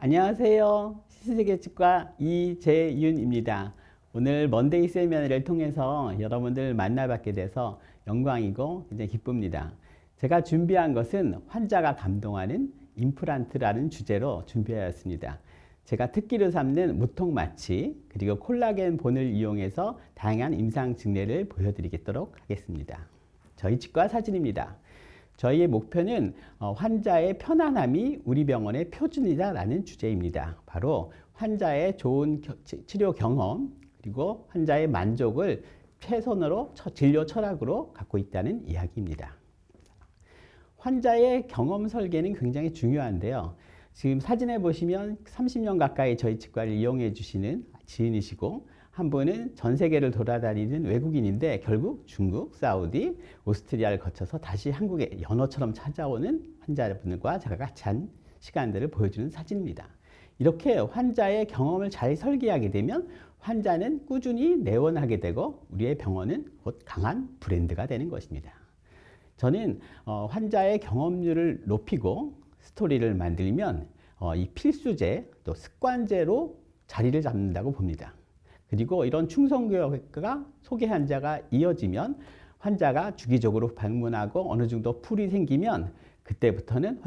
안녕하세요. 신세계치과 이재윤입니다. 오늘 먼데이 세미나를 통해서 여러분들 만나뵙게 돼서 영광이고 굉장히 기쁩니다. 제가 준비한 것은 환자가 감동하는 임플란트라는 주제로 준비하였습니다. 제가 특기로 삼는 무통마취 그리고 콜라겐 본을 이용해서 다양한 임상 증례를 보여드리도록 하겠습니다. 저희 치과 사진입니다. 저희의 목표는 환자의 편안함이 우리 병원의 표준이다라는 주제입니다. 바로 환자의 좋은 치료 경험 그리고 환자의 만족을 최선으로 진료 철학으로 갖고 있다는 이야기입니다. 환자의 경험 설계는 굉장히 중요한데요. 지금 사진에 보시면 30년 가까이 저희 치과를 이용해 주시는 지인이시고 한 분은 전 세계를 돌아다니는 외국인인데 결국 중국, 사우디, 오스트리아를 거쳐서 다시 한국에 연어처럼 찾아오는 환자분들과 제가 같이 한 시간들을 보여주는 사진입니다. 이렇게 환자의 경험을 잘 설계하게 되면 환자는 꾸준히 내원하게 되고 우리의 병원은 곧 강한 브랜드가 되는 것입니다. 저는 환자의 경험률을 높이고 스토리를 만들면 이 필수제 또 습관제로 자리를 잡는다고 봅니다. 그리고 이런 충성교육과 소개 환자가 이어지면 환자가 주기적으로 방문하고 어느 정도 풀이 생기면 그때부터는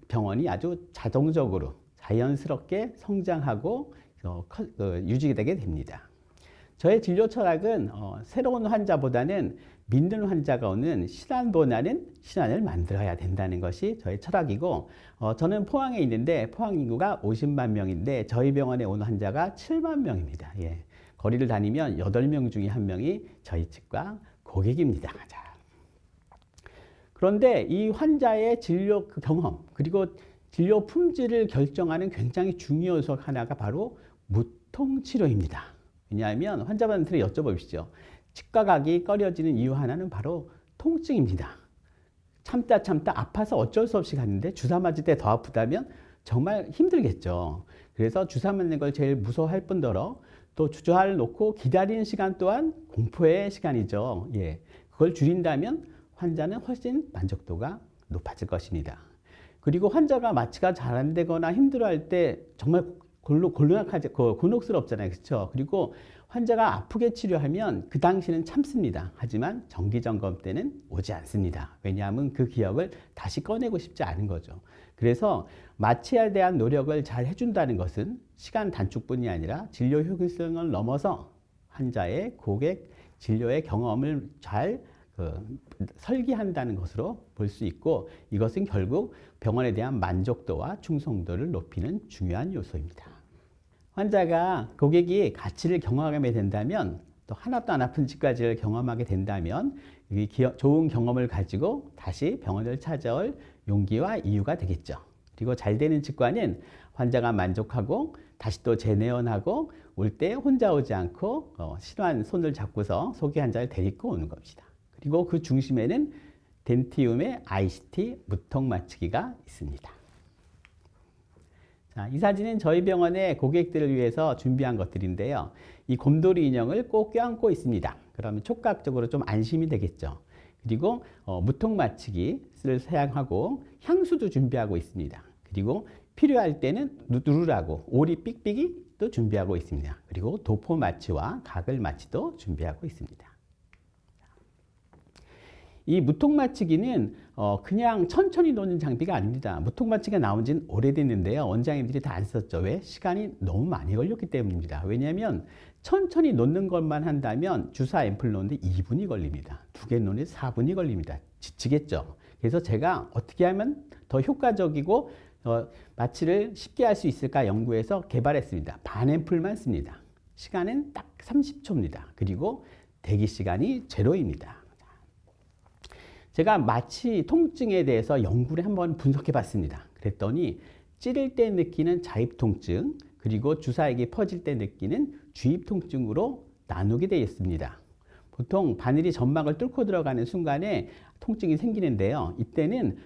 병원이 아주 자동적으로 자연스럽게 성장하고 유지되게 됩니다. 저의 진료 철학은 새로운 환자보다는 믿는 환자가 오는 신환보다는 신환을 만들어야 된다는 것이 저의 철학이고 저는 포항에 있는데 포항 인구가 50만 명인데 저희 병원에 오는 환자가 7만 명입니다. 예. 거리를 다니면 8명 중에 1명이 저희 치과 고객입니다. 자. 그런데 이 환자의 진료 경험 그리고 진료 품질을 결정하는 굉장히 중요한 요소 하나가 바로 무통치료입니다. 왜냐하면 환자분들이 여쭤보십시오. 치과 가기 꺼려지는 이유 하나는 바로 통증입니다. 참다 아파서 어쩔 수 없이 갔는데 주사 맞을 때 더 아프다면 정말 힘들겠죠. 그래서 주사 맞는 걸 제일 무서워할 뿐더러 또 주사를 놓고 기다리는 시간 또한 공포의 시간이죠. 예, 그걸 줄인다면 환자는 훨씬 만족도가 높아질 것입니다. 그리고 환자가 마취가 잘 안 되거나 힘들어할 때 정말 곤혹스럽잖아요. 그렇죠? 그리고 환자가 아프게 치료하면 그 당시는 참습니다. 하지만 정기 점검 때는 오지 않습니다. 왜냐하면 그 기억을 다시 꺼내고 싶지 않은 거죠. 그래서 마취에 대한 노력을 잘 해준다는 것은 시간 단축뿐이 아니라 진료 효율성을 넘어서 환자의 고객 진료의 경험을 잘 설계한다는 것으로 볼 수 있고 이것은 결국 병원에 대한 만족도와 충성도를 높이는 중요한 요소입니다. 환자가 고객이 가치를 경험하게 된다면 또 하나도 안 아픈 치과지를 경험하게 된다면 좋은 경험을 가지고 다시 병원을 찾아올 용기와 이유가 되겠죠. 그리고 잘 되는 치과는 환자가 만족하고 다시 또 재내원하고 올 때 혼자 오지 않고 신한 손을 잡고서 소개 환자를 데리고 오는 겁니다. 그리고 그 중심에는 덴티움의 ICT 무통마취기가 있습니다. 자, 이 사진은 저희 병원의 고객들을 위해서 준비한 것들인데요. 이 곰돌이 인형을 꼭 껴안고 있습니다. 그러면 촉각적으로 좀 안심이 되겠죠. 그리고 무통마취기를 사용하고 향수도 준비하고 있습니다. 그리고 필요할 때는 누르라고 오리 삑삑이 또 준비하고 있습니다. 그리고 도포 마취와 가글 마취도 준비하고 있습니다. 이 무통마취기는 그냥 천천히 놓는 장비가 아닙니다. 무통마취기가 나온 지는 오래됐는데요. 원장님들이 다 안 썼죠. 왜? 시간이 너무 많이 걸렸기 때문입니다. 왜냐하면 천천히 놓는 것만 한다면 주사 앰플 놓는데 2분이 걸립니다. 2개 놓는데 4분이 걸립니다. 지치겠죠. 그래서 제가 어떻게 하면 더 효과적이고 마취를 쉽게 할 수 있을까 연구해서 개발했습니다. 반 앰플만 씁니다. 시간은 딱 30초입니다. 그리고 대기 시간이 제로입니다. 제가 마취 통증에 대해서 연구를 한번 분석해 봤습니다. 그랬더니 찌를 때 느끼는 자입 통증 그리고 주사액이 퍼질 때 느끼는 주입 통증으로 나누게 되어 있습니다. 보통 바늘이 점막을 뚫고 들어가는 순간에 통증이 생기는데요. 이때는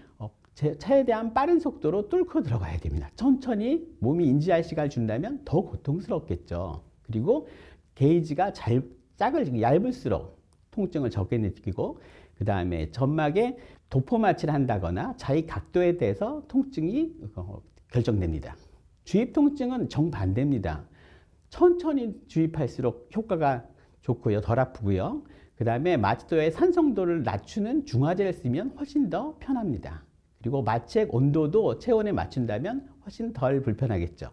최대한 빠른 속도로 뚫고 들어가야 됩니다. 천천히 몸이 인지할 시간을 준다면 더 고통스럽겠죠. 그리고 게이지가 얇을수록 통증을 적게 느끼고 그 다음에 점막에 도포 마취를 한다거나 자위 각도에 대해서 통증이 결정됩니다. 주입 통증은 정반대입니다. 천천히 주입할수록 효과가 좋고요. 덜 아프고요. 그 다음에 마취도의 산성도를 낮추는 중화제를 쓰면 훨씬 더 편합니다. 그리고 마취액 온도도 체온에 맞춘다면 훨씬 덜 불편하겠죠.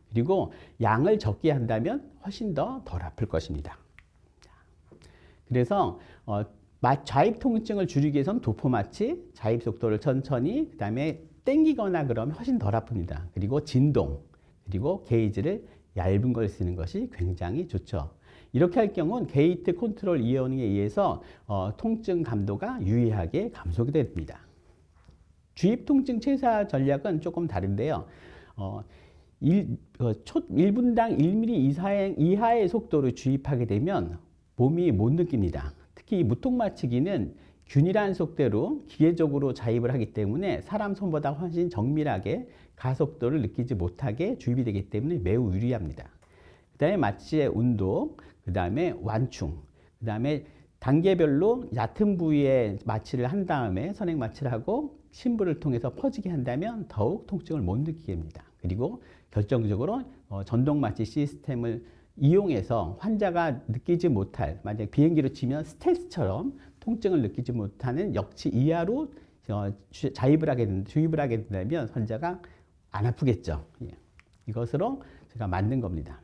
그리고 양을 적게 한다면 훨씬 더 덜 아플 것입니다. 그래서 좌입 통증을 줄이기 위해서는 도포 마취, 좌입 속도를 천천히, 그 다음에 땡기거나 그러면 훨씬 덜 아픕니다. 그리고 진동, 그리고 게이지를 얇은 걸 쓰는 것이 굉장히 좋죠. 이렇게 할 경우는 게이트 컨트롤 이어닝에 의해서 통증 감도가 유의하게 감소됩니다. 주입 통증 최소화 전략은 조금 다른데요. 1분당 1mm 이하의 속도로 주입하게 되면 몸이 못 느낍니다. 특히 무통마취기는 균일한 속도로 기계적으로 자입을 하기 때문에 사람 손보다 훨씬 정밀하게 가속도를 느끼지 못하게 주입이 되기 때문에 매우 유리합니다. 그 다음에 마취의 운동, 그 다음에 완충, 그 다음에 단계별로 얕은 부위에 마취를 한 다음에 선행 마취를 하고 심부를 통해서 퍼지게 한다면 더욱 통증을 못 느끼게 합니다. 그리고 결정적으로 전동 마취 시스템을 이용해서 환자가 느끼지 못할, 만약 비행기로 치면 스텔스처럼 통증을 느끼지 못하는 역치 이하로 자입을 하게 주입을 하게 된다면 환자가 안 아프겠죠. 이것으로 제가 만든 겁니다.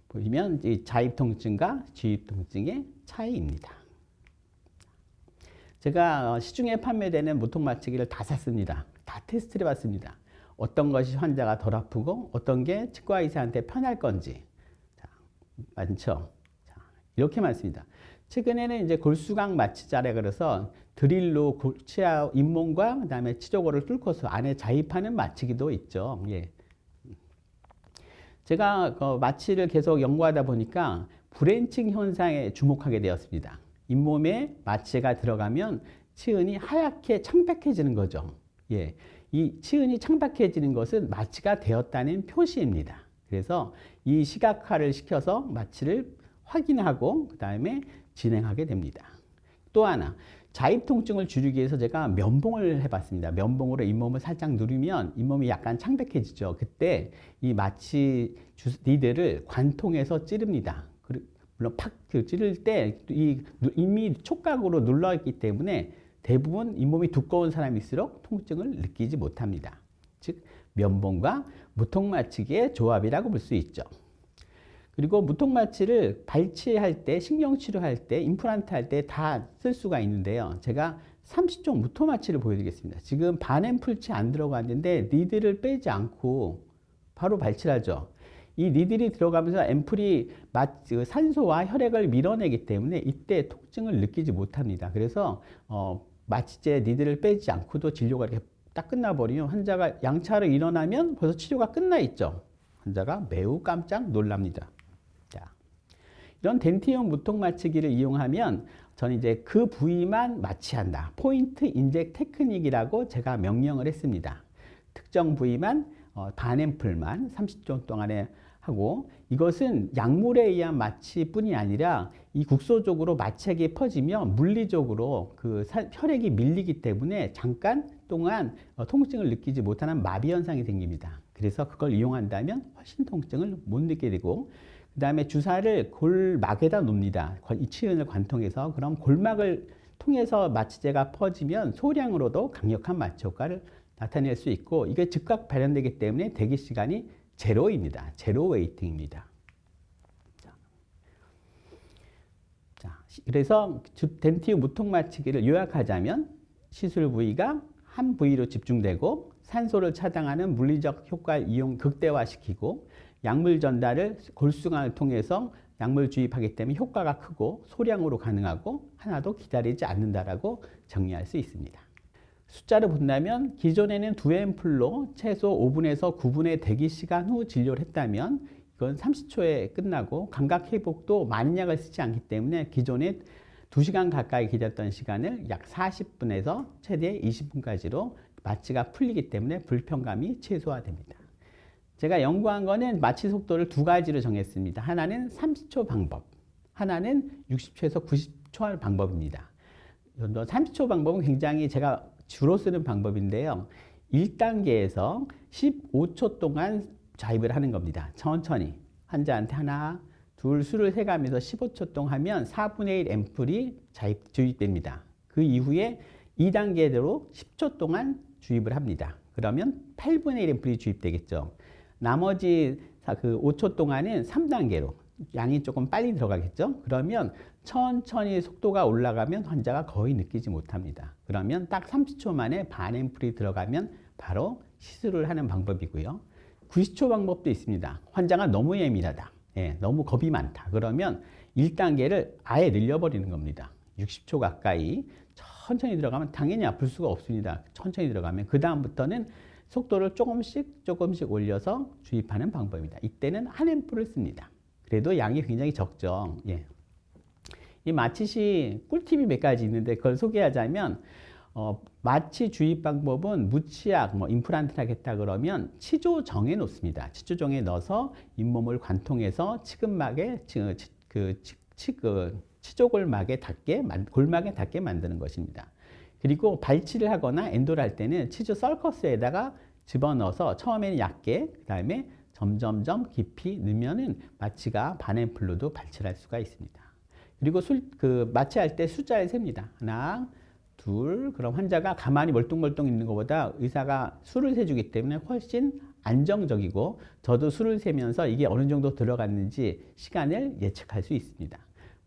보시면 이 자입 통증과 주입 통증의 차이입니다. 제가 시중에 판매되는 무통마취기를 다 샀습니다. 다 테스트를 해봤습니다. 어떤 것이 환자가 덜 아프고 어떤 게 치과 의사한테 편할 건지. 자, 많죠. 자, 이렇게 많습니다. 최근에는 이제 골수강 마취자라 그래서 드릴로 치아 잇몸과 그다음에 치조골을 뚫고서 안에 자입하는 마취기도 있죠. 예. 제가 마취를 계속 연구하다 보니까 브랜칭 현상에 주목하게 되었습니다. 잇몸에 마취가 들어가면 치은이 하얗게 창백해지는 거죠. 예. 이 치은이 창백해지는 것은 마취가 되었다는 표시입니다. 그래서 이 시각화를 시켜서 마취를 확인하고 그 다음에 진행하게 됩니다. 또 하나, 자입 통증을 줄이기 위해서 제가 면봉을 해봤습니다. 면봉으로 잇몸을 살짝 누르면 잇몸이 약간 창백해지죠. 그때 이 마취 니들을 관통해서 찌릅니다. 물론 팍 찌를 때 이미 촉각으로 눌러있기 때문에 대부분 잇몸이 두꺼운 사람일수록 통증을 느끼지 못합니다. 즉 면봉과 무통마취기의 조합이라고 볼 수 있죠. 그리고 무통마취를 발치할 때, 신경치료할 때, 임플란트 할 때 다 쓸 수가 있는데요. 제가 30종 무통마취를 보여드리겠습니다. 지금 반앰플치 안 들어갔는데 니들을 빼지 않고 바로 발치를 하죠. 이 니들이 들어가면서 앰플이 산소와 혈액을 밀어내기 때문에 이때 통증을 느끼지 못합니다. 그래서 마취제 니들을 빼지 않고도 진료가 이렇게 딱 끝나버리면 환자가 양차로 일어나면 벌써 치료가 끝나 있죠. 환자가 매우 깜짝 놀랍니다. 자, 이런 덴티움 무통마취기를 이용하면 저는 이제 그 부위만 마취한다. 포인트 인젝 테크닉이라고 제가 명령을 했습니다. 특정 부위만 반앰플만 30초 동안에 하고, 이것은 약물에 의한 마취뿐이 아니라 이 국소적으로 마취액이 퍼지면 물리적으로 그 혈액이 밀리기 때문에 잠깐 동안 통증을 느끼지 못하는 마비 현상이 생깁니다. 그래서 그걸 이용한다면 훨씬 통증을 못 느끼게 되고, 그 다음에 주사를 골막에다 놓습니다. 이 치은을 관통해서. 그럼 골막을 통해서 마취제가 퍼지면 소량으로도 강력한 마취 효과를 나타낼 수 있고, 이게 즉각 발현되기 때문에 대기 시간이 제로입니다. 제로 웨이팅입니다. 자, 그래서 덴티움 무통마취기를 요약하자면 시술 부위가 한 부위로 집중되고 산소를 차단하는 물리적 효과를 극대화시키고, 약물 전달을 골수관을 통해서 약물 주입하기 때문에 효과가 크고 소량으로 가능하고 하나도 기다리지 않는다라고 정리할 수 있습니다. 숫자를 본다면 기존에는 2앰플로 최소 5분에서 9분의 대기 시간 후 진료를 했다면 이건 30초에 끝나고 감각 회복도 많은 약을 쓰지 않기 때문에 기존에 2시간 가까이 기다렸던 시간을 약 40분에서 최대 20분까지로 마취가 풀리기 때문에 불편감이 최소화됩니다. 제가 연구한 거는 마취 속도를 두 가지로 정했습니다. 하나는 30초 방법, 하나는 60초에서 90초 방법입니다. 30초 방법은 굉장히 제가 주로 쓰는 방법인데요. 1단계에서 15초 동안 자입을 하는 겁니다. 천천히 환자한테 하나, 둘 수를 세가면서 15초 동안 하면 4분의 1 앰플이 주입됩니다. 그 이후에 2단계대로 10초 동안 주입을 합니다. 그러면 8분의 1 앰플이 주입되겠죠. 나머지 그 5초 동안은 3단계로 양이 조금 빨리 들어가겠죠. 그러면 천천히 속도가 올라가면 환자가 거의 느끼지 못합니다. 그러면 딱 30초 만에 반 앰플이 들어가면 바로 시술을 하는 방법이고요. 90초 방법도 있습니다. 환자가 너무 예민하다. 예, 너무 겁이 많다. 그러면 1단계를 아예 늘려버리는 겁니다. 60초 가까이 천천히 들어가면 당연히 아플 수가 없습니다. 천천히 들어가면 그 다음부터는 속도를 조금씩 올려서 주입하는 방법입니다. 이때는 한 앰플을 씁니다. 그래도 양이 굉장히 적죠. 예. 이 마취시 꿀팁이 몇 가지 있는데 그걸 소개하자면 마취 주입 방법은 무치약, 임플란트를 하겠다 그러면 치조 정해 놓습니다. 치조 정에 넣어서 잇몸을 관통해서 치근막에 치조골막에 닿게 골막에 닿게 만드는 것입니다. 그리고 발치를 하거나 엔도를 할 때는 치주 서커스에다가 집어넣어서 처음에는 얇게 그 다음에 점점점 깊이 넣으면은 마취가 반앰플로도 발치를 할 수가 있습니다. 그리고 마취할 때 숫자를 셉니다. 하나, 둘. 그럼 환자가 가만히 멀뚱멀뚱 있는 것보다 의사가 수를 세주기 때문에 훨씬 안정적이고 저도 수를 세면서 이게 어느 정도 들어갔는지 시간을 예측할 수 있습니다.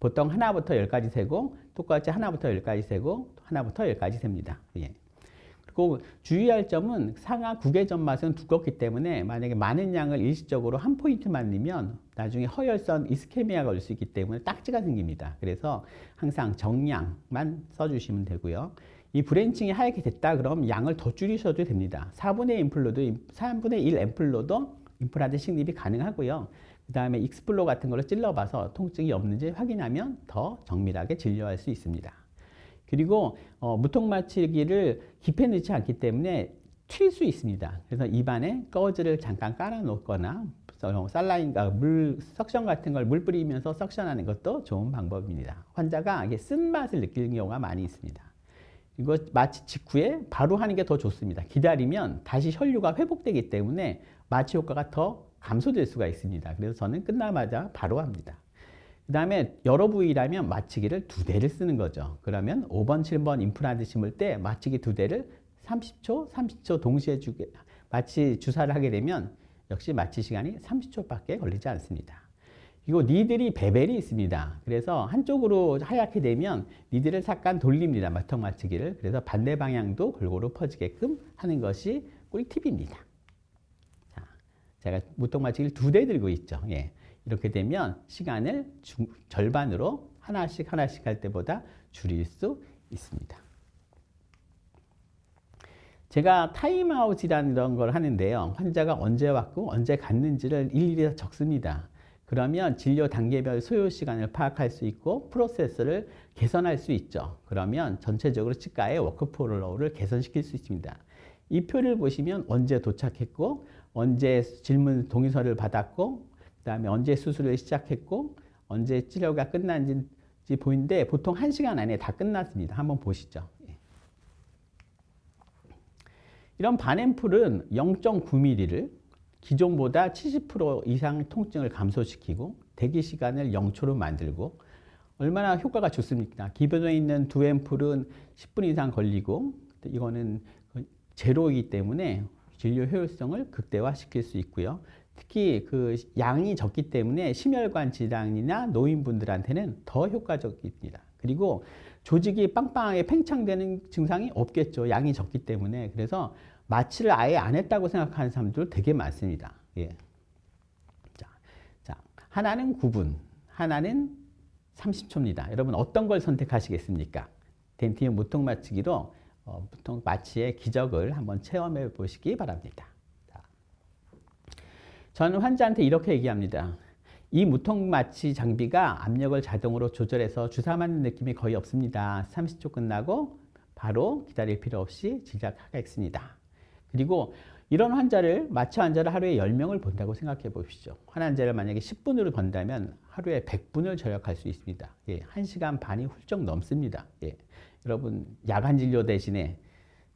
보통 하나부터 10까지 세고 똑같이 하나부터 10까지 세고 하나부터 10까지 셉니다. 예. 그리고 주의할 점은 상하 구개전 맛은 두껍기 때문에 만약에 많은 양을 일시적으로 한 포인트만 넣으면 나중에 허혈선 이스케미아가 올 수 있기 때문에 딱지가 생깁니다. 그래서 항상 정량만 써주시면 되고요. 이 브랜칭이 하얗게 됐다 그러면 양을 더 줄이셔도 됩니다. 3분의 1 앰플로도 임플란트 식립이 가능하고요. 그 다음에 익스플로 같은 걸로 찔러봐서 통증이 없는지 확인하면 더 정밀하게 진료할 수 있습니다. 그리고 무통마취기를 깊게 넣지 않기 때문에 튈 수 있습니다. 그래서 입안에 거즈를 잠깐 깔아 놓거나 살라인과 물 석션 같은 걸 물 뿌리면서 석션하는 것도 좋은 방법입니다. 환자가 이게 쓴맛을 느끼는 경우가 많이 있습니다. 이거 마취 직후에 바로 하는 게 더 좋습니다. 기다리면 다시 혈류가 회복되기 때문에 마취 효과가 더 감소될 수가 있습니다. 그래서 저는 끝나자마자 바로 합니다. 그 다음에 여러 부위라면 마취기를 2대를 쓰는 거죠. 그러면 5번, 7번 임플란트 심을 때 마취기 2대를 30초 동시에 마취 주사를 하게 되면 역시 마취 시간이 30초밖에 걸리지 않습니다. 이거 니들이 베벨이 있습니다. 그래서 한쪽으로 하얗게 되면 니들을 잠깐 돌립니다. 무통마취기를. 그래서 반대 방향도 골고루 퍼지게끔 하는 것이 꿀팁입니다. 자, 제가 무통마취기를 2대 들고 있죠. 예. 이렇게 되면 시간을 절반으로 하나씩 할 때보다 줄일 수 있습니다. 제가 타임아웃이라는 걸 하는데요. 환자가 언제 왔고 언제 갔는지를 일일이 적습니다. 그러면 진료 단계별 소요 시간을 파악할 수 있고 프로세스를 개선할 수 있죠. 그러면 전체적으로 치과의 워크플로우를 개선시킬 수 있습니다. 이 표를 보시면 언제 도착했고 언제 질문 동의서를 받았고 그 다음에 언제 수술을 시작했고 언제 치료가 끝난지 보이는데 보통 1시간 안에 다 끝났습니다. 한번 보시죠. 이런 반앰플은 0.9mm를 기존보다 70% 이상 통증을 감소시키고 대기 시간을 0초로 만들고 얼마나 효과가 좋습니까? 기존에 있는 2앰플은 10분 이상 걸리고 이거는 제로이기 때문에 진료 효율성을 극대화시킬 수 있고요. 특히 그 양이 적기 때문에 심혈관 질환이나 노인분들한테는 더 효과적입니다. 그리고 조직이 빵빵하게 팽창되는 증상이 없겠죠. 양이 적기 때문에. 그래서 마취를 아예 안 했다고 생각하는 사람들 되게 많습니다. 예. 자, 하나는 9분, 하나는 30초입니다. 여러분 어떤 걸 선택하시겠습니까? 덴티움 무통마취기로 무통마취의 기적을 한번 체험해 보시기 바랍니다. 저는 환자한테 이렇게 얘기합니다. 이 무통마취 장비가 압력을 자동으로 조절해서 주사 맞는 느낌이 거의 없습니다. 30초 끝나고 바로 기다릴 필요 없이 시작하겠습니다. 그리고 이런 마취 환자를 하루에 10명을 본다고 생각해 보십시오. 한 환자를 만약에 10분으로 본다면 하루에 100분을 절약할 수 있습니다. 예, 1시간 반이 훌쩍 넘습니다. 예, 여러분 야간 진료 대신에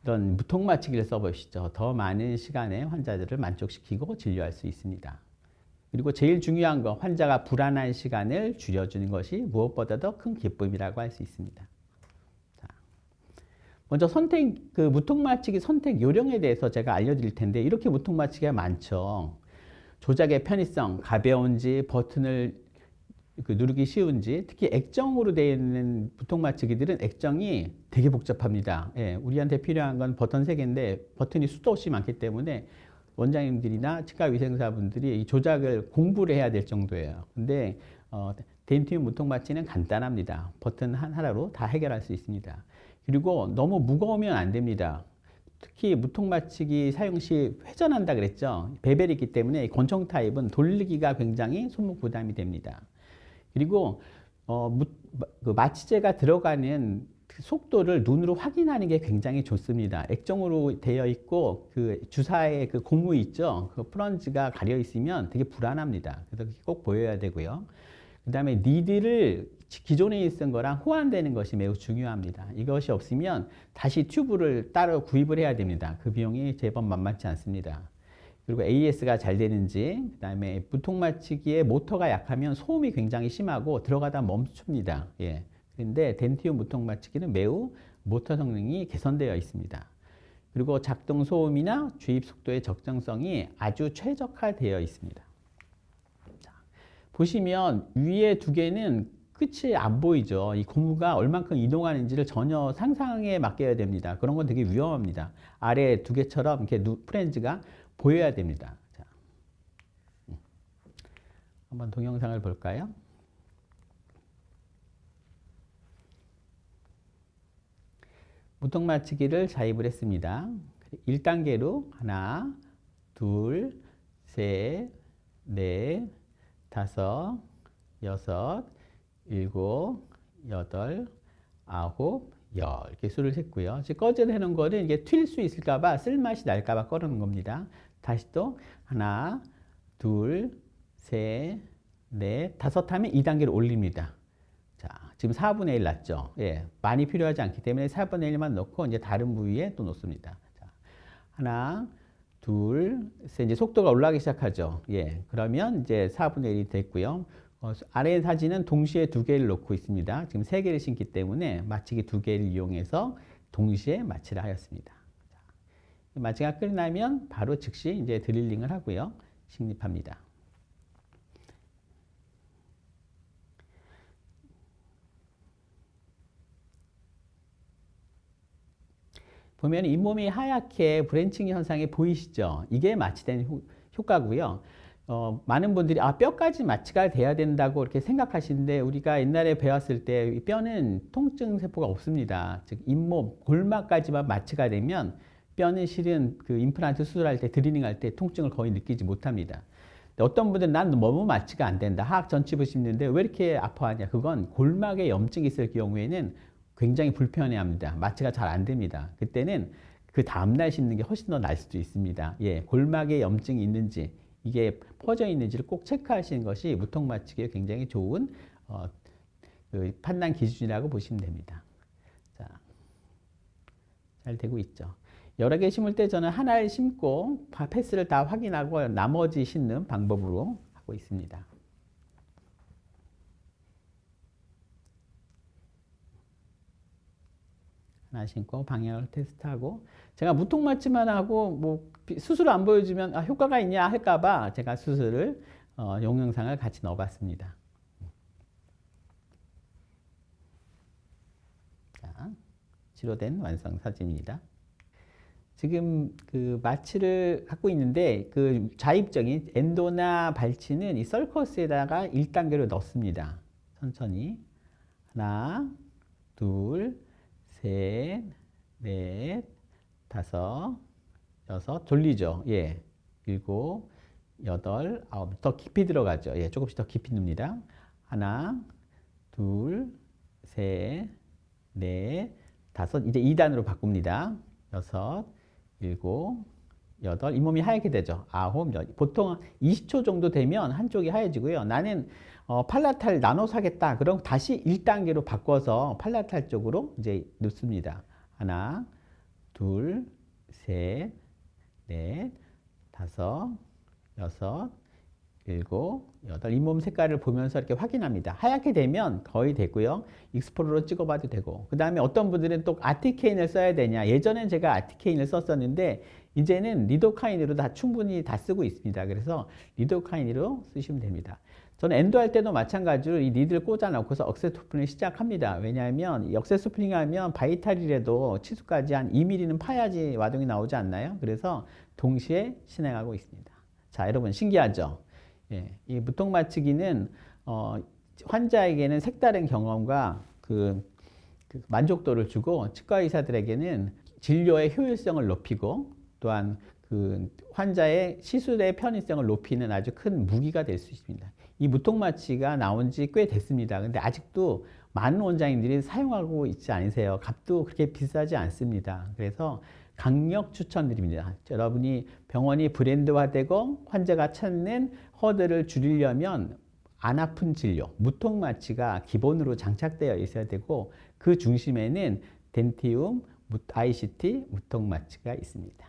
이런 무통마취기를 써보시죠. 더 많은 시간에 환자들을 만족시키고 진료할 수 있습니다. 그리고 제일 중요한 거, 환자가 불안한 시간을 줄여주는 것이 무엇보다도 큰 기쁨이라고 할 수 있습니다. 자, 먼저 그 무통마취기 선택 요령에 대해서 제가 알려드릴 텐데, 이렇게 무통마취기가 많죠. 조작의 편의성, 가벼운지, 버튼을 누르기 쉬운지, 특히 액정으로 되어 있는 무통마취기들은 액정이 되게 복잡합니다. 예, 우리한테 필요한 건 버튼 3개인데 버튼이 수도 없이 많기 때문에 원장님들이나 치과위생사분들이 이 조작을 공부를 해야 될 정도예요. 근데 덴티움 무통마취는 간단합니다. 버튼 하나로 다 해결할 수 있습니다. 그리고 너무 무거우면 안 됩니다. 특히 무통마취기 사용 시 회전한다 그랬죠. 베벨이 있기 때문에 권총 타입은 돌리기가 굉장히 손목 부담이 됩니다. 그리고 그 마취제가 들어가는 그 속도를 눈으로 확인하는 게 굉장히 좋습니다. 액정으로 되어 있고 그 주사의 그 고무 있죠. 그 프런지가 가려 있으면 되게 불안합니다. 그래서 꼭 보여야 되고요. 그 다음에 니들을 기존에 쓰던 거랑 호환되는 것이 매우 중요합니다. 이것이 없으면 다시 튜브를 따로 구입을 해야 됩니다. 그 비용이 제법 만만치 않습니다. 그리고 AS가 잘 되는지, 그 다음에 무통마취기의 모터가 약하면 소음이 굉장히 심하고 들어가다 멈춥니다. 예. 그런데 덴티움 무통마취기는 매우 모터 성능이 개선되어 있습니다. 그리고 작동 소음이나 주입 속도의 적정성이 아주 최적화되어 있습니다. 자, 보시면 위에 2개는 끝이 안 보이죠. 이 고무가 얼만큼 이동하는지를 전혀 상상에 맡겨야 됩니다. 그런 건 되게 위험합니다. 아래 2개처럼 이렇게 프렌즈가 보여야 됩니다. 자, 한번 동영상을 볼까요? 무통마취기를 자입을 했습니다. 1단계로 하나, 둘, 셋, 넷, 다섯, 여섯, 일곱, 여덟, 아홉, 열 이렇게 수를 셌고요. 지금 꺼져 해놓은 거는 이게 튈 수 있을까봐 쓸맛이 날까봐 꺼놓은 겁니다. 다시 또 하나, 둘, 셋, 넷, 다섯 하면 2단계로 올립니다. 자, 지금 4분의 1 났죠. 예, 많이 필요하지 않기 때문에 4분의 1만 넣고 이제 다른 부위에 또 놓습니다. 자, 하나, 둘, 셋, 이제 속도가 올라가기 시작하죠. 예, 그러면 이제 4분의 1이 됐고요. 아래 사진은 동시에 2개를 놓고 있습니다. 지금 3개를 신기 때문에 마취기 2개를 이용해서 동시에 마취를 하였습니다. 자, 마취가 끝나면 바로 즉시 이제 드릴링을 하고요. 식립합니다. 보면 잇몸이 하얗게 브랜칭 현상이 보이시죠? 이게 마취된 효과고요. 많은 분들이 뼈까지 마취가 돼야 된다고 이렇게 생각하시는데, 우리가 옛날에 배웠을 때 뼈는 통증 세포가 없습니다. 즉 잇몸, 골막까지만 마취가 되면 뼈는 실은 그 임플란트 수술할 때, 드리링 할 때 통증을 거의 느끼지 못합니다. 어떤 분들은 난 너무 마취가 안 된다, 하악 전치부 씹는데 왜 이렇게 아파하냐, 그건 골막에 염증이 있을 경우에는 굉장히 불편해합니다. 마취가 잘 안 됩니다. 그때는 그 다음날 씹는 게 훨씬 더 나을 수도 있습니다. 예, 골막에 염증이 있는지, 이게 퍼져 있는지를 꼭 체크하시는 것이 무통마취기에 굉장히 좋은 그 판단 기준이라고 보시면 됩니다. 자, 잘 되고 있죠. 여러 개 심을 때 저는 하나를 심고 패스를 다 확인하고 나머지 심는 방법으로 하고 있습니다. 하나 심고 방향을 테스트하고, 제가 무통마취만 하고 뭐 수술 안 보여주면 효과가 있냐 할까봐 제가 수술을 영상을 같이 넣어봤습니다. 자, 치료된 완성 사진입니다. 지금 그 마취를 갖고 있는데, 그 자입적인 엔도나 발치는 이 서커스에다가 1단계로 넣습니다. 천천히 하나, 둘, 셋, 넷, 다섯, 여섯, 돌리죠. 예, 일곱, 여덟, 아홉, 더 깊이 들어가죠. 예, 조금씩 더 깊이 넣습니다. 하나, 둘, 셋, 넷, 다섯, 이제 2단으로 바꿉니다. 여섯, 일곱, 여덟, 잇몸이 하얗게 되죠. 아홉, 열. 보통 20초 정도 되면 한쪽이 하얘지고요. 나는 팔라탈 나눠서 하겠다. 그럼 다시 1단계로 바꿔서 팔라탈 쪽으로 이제 넣습니다. 하나, 둘, 셋, 넷, 다섯, 여섯, 일곱, 여덟. 잇몸 색깔을 보면서 이렇게 확인합니다. 하얗게 되면 거의 되고요. 익스플로러 찍어봐도 되고. 그 다음에 어떤 분들은 또 아티케인을 써야 되냐. 예전엔 제가 아티케인을 썼었는데 이제는 리도카인으로 다 충분히 다 쓰고 있습니다. 그래서 리도카인으로 쓰시면 됩니다. 저는 엔도할 때도 마찬가지로 이 리드를 꽂아 놓고서 억세토플링을 시작합니다. 왜냐하면 이 억세토플링 하면 바이탈이라도 치수까지 한 2mm는 파야지 와동이 나오지 않나요? 그래서 동시에 진행하고 있습니다. 자, 여러분 신기하죠? 예, 이 무통 맞추기는 환자에게는 색다른 경험과 그 만족도를 주고 치과 의사들에게는 진료의 효율성을 높이고 또한 그 환자의 시술의 편의성을 높이는 아주 큰 무기가 될 수 있습니다. 이 무통마취가 나온 지 꽤 됐습니다. 근데 아직도 많은 원장님들이 사용하고 있지 않으세요. 값도 그렇게 비싸지 않습니다. 그래서 강력 추천드립니다. 여러분이 병원이 브랜드화되고 환자가 찾는 허들을 줄이려면 안 아픈 진료, 무통마취가 기본으로 장착되어 있어야 되고 그 중심에는 덴티움, ICT, 무통마취가 있습니다.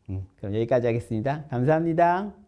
그럼 여기까지 하겠습니다. 감사합니다.